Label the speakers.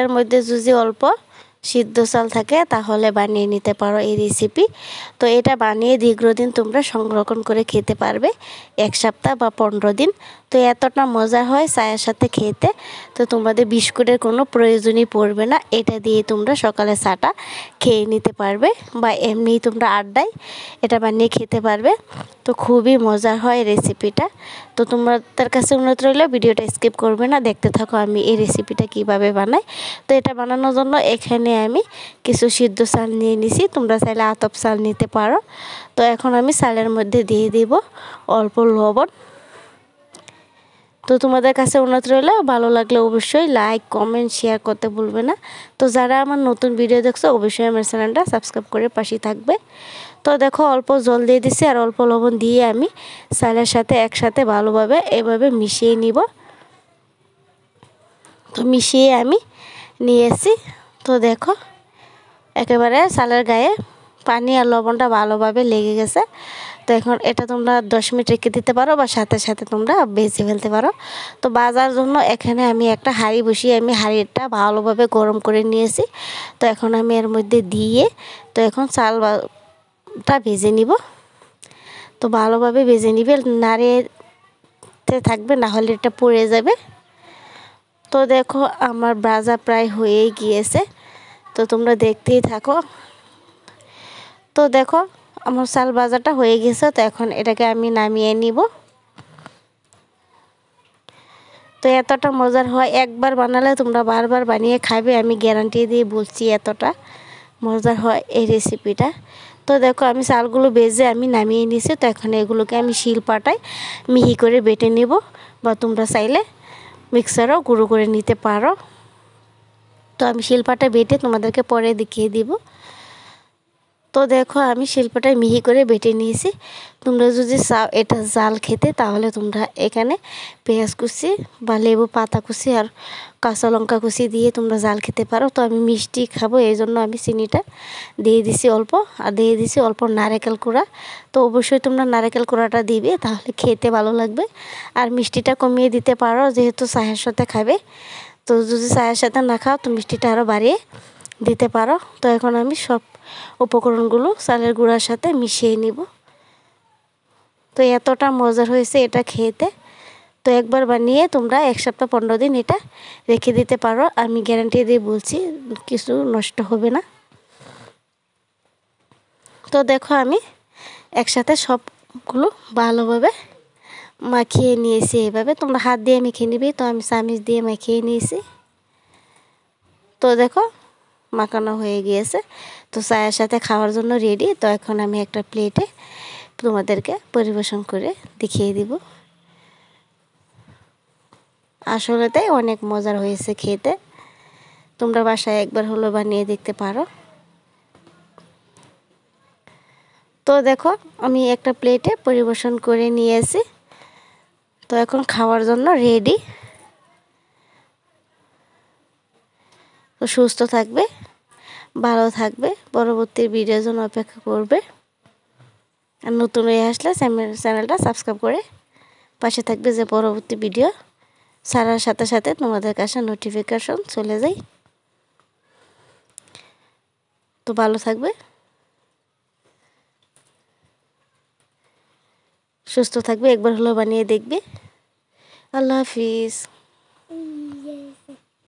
Speaker 1: এর মধ্যে যদি অল্প সিদ্ধ চাল থাকে তাহলে বানিয়ে নিতে পারো এই রেসিপি। তো এটা বানিয়ে দীর্ঘদিন তোমরা সংরক্ষণ করে খেতে পারবে, 1 সপ্তাহ বা 15 দিন। তো এতটা মজা হয় চায়ের সাথে খেতে। তো তোমাদের বিস্কুটের কোনো প্রয়োজনই পড়বে না, এটা দিয়ে তোমরা সকালে চাটা খেয়ে নিতে পারবে বা এমনি তোমরা আড্ডায় এটা বানিয়ে খেতে পারবে। তো খুবই মজার হয় রেসিপিটা। তো তোমাদের কাছে অনুরোধ রইল ভিডিওটা স্কিপ করবে না, দেখতে থাকো আমি এই রেসিপিটা কিভাবে বানাই। তো এটা বানানোর জন্য এখানে আমি কিছু সিদ্ধ চাল নিয়ে নিছি, তোমরা চাইলে আতপ চাল নিতে পারো। তো এখন আমি চালের মধ্যে দিয়ে দিব অল্প লবণ। তো তোমাদের কাছে অনুরোধ রইল ভালো লাগলে অবশ্যই লাইক কমেন্ট শেয়ার করতে ভুলবে না। তো যারা আমার নতুন ভিডিও দেখছো অবশ্যই আমার চ্যানেলটা সাবস্ক্রাইব করে পাশেই থাকবে। তো দেখো অল্প জল দিয়ে দিছি আর অল্প লবণ দিয়ে আমি চালের সাথে একসাথে ভালোভাবে এভাবে মিশিয়ে নিব। তো মিশিয়ে আমি নিয়েছি। তো দেখো একেবারে চালের গায়ে পানি আর লবণটা ভালোভাবে লেগে গেছে। তো এখন এটা তোমরা 10 মিনিট রেখে দিতে পারো বা সাথে সাথে তোমরা ভেজে ফেলতে পারো। তো ভাজার জন্য এখানে আমি একটা হাঁড়ি বসিয়ে আমি হাঁড়িটা ভালোভাবে গরম করে নিয়েছি। তো এখন আমি এর মধ্যে দিয়ে তো এখন চালটা ভেজে নিব। তো ভালোভাবে ভেজে নিবে, নাড়তে থাকবে, না হলে এটা পুড়ে যাবে। তো দেখো আমার ভাজা প্রায় হয়েই গিয়েছে, তো তোমরা দেখতেই থাকো। তো দেখো আমার চাল ভাজাটা হয়ে গেছে। তো এখন এটাকে আমি নামিয়ে নিব। তো এতটা মজার হয়, একবার বানালে তোমরা বারবার বানিয়ে খাবে, আমি গ্যারান্টি দিয়ে বলছি এতটা মজার হয় এই রেসিপিটা। তো দেখো আমি চালগুলো ভেজে আমি নামিয়ে নিয়েছি। তো এখন এগুলোকে আমি শিলপাটায় মিহি করে বেটে নেব, বা তোমরা চাইলে মিক্সারও গুঁড়ো করে নিতে পারো। তো আমি শিলপাটায় বেটে তোমাদেরকে পরে দেখিয়ে দিব। তো দেখো আমি শিল্পটায় মিহি করে বেটে নিয়েছি। তোমরা যদি চাও এটা জাল খেতে তাহলে তোমরা এখানে পেঁয়াজ কুচি বা লেবু পাতা কুচি আর কাঁচা লঙ্কা কুচি দিয়ে তোমরা জাল খেতে পারো। তো আমি মিষ্টি খাবো এই জন্য আমি চিনিটা দিয়ে দিছি অল্প, আর দিয়ে দিছি অল্প নারকেল কুড়া। তো অবশ্যই তোমরা নারকেল কুড়াটা দিবে, তাহলে খেতে ভালো লাগবে। আর মিষ্টিটা কমিয়ে দিতে পারো যেহেতু চায়ের সাথে খাবে। তো যদি চায়ের সাথে না খাও তো মিষ্টিটা আরও বাড়িয়ে দিতে পারো। তো এখন আমি সব উপকরণগুলো চালের গুঁড়ার সাথে মিশিয়ে নিব। তো এতটা মজার হয়েছে এটা খেতে। তো একবার বানিয়ে তোমরা 1 সপ্তাহ 15 দিন এটা রেখে দিতে পারো, আমি গ্যারান্টি দিয়ে বলছি কিছু নষ্ট হবে না। তো দেখো আমি একসাথে সবগুলো ভালোভাবে মাখিয়ে নিয়েছি। এইভাবে তোমরা হাত দিয়ে মেখে নিবে, তো আমি চামিচ দিয়ে মাখিয়ে নিয়েছি। তো দেখো মাখানো হয়ে গিয়েছে। তো চায়ের সাথে খাওয়ার জন্য রেডি। তো এখন আমি একটা প্লেটে তোমাদেরকে পরিবেশন করে দেখিয়ে দিব। আসলে তাই অনেক মজার হয়েছে খেতে, তোমরা বাসায় একবার হলো বানিয়ে দেখতে পারো। তো দেখো আমি একটা প্লেটে পরিবেশন করে নিয়েছি। তো এখন খাওয়ার জন্য রেডি। তো সুস্থ থাকবে, ভালো থাকবে, পরবর্তী ভিডিওর জন্য অপেক্ষা করবে। আর নতুন হয়ে আসলে চ্যানেলটা সাবস্ক্রাইব করে পাশে থাকবে, যে পরবর্তী ভিডিও ছাড়ার সাথে সাথে তোমাদের কাছে নোটিফিকেশন চলে যায়। তো ভালো থাকবে, সুস্থ থাকবে, একবার হলো বানিয়ে দেখবে। আল্লাহ হাফিজ।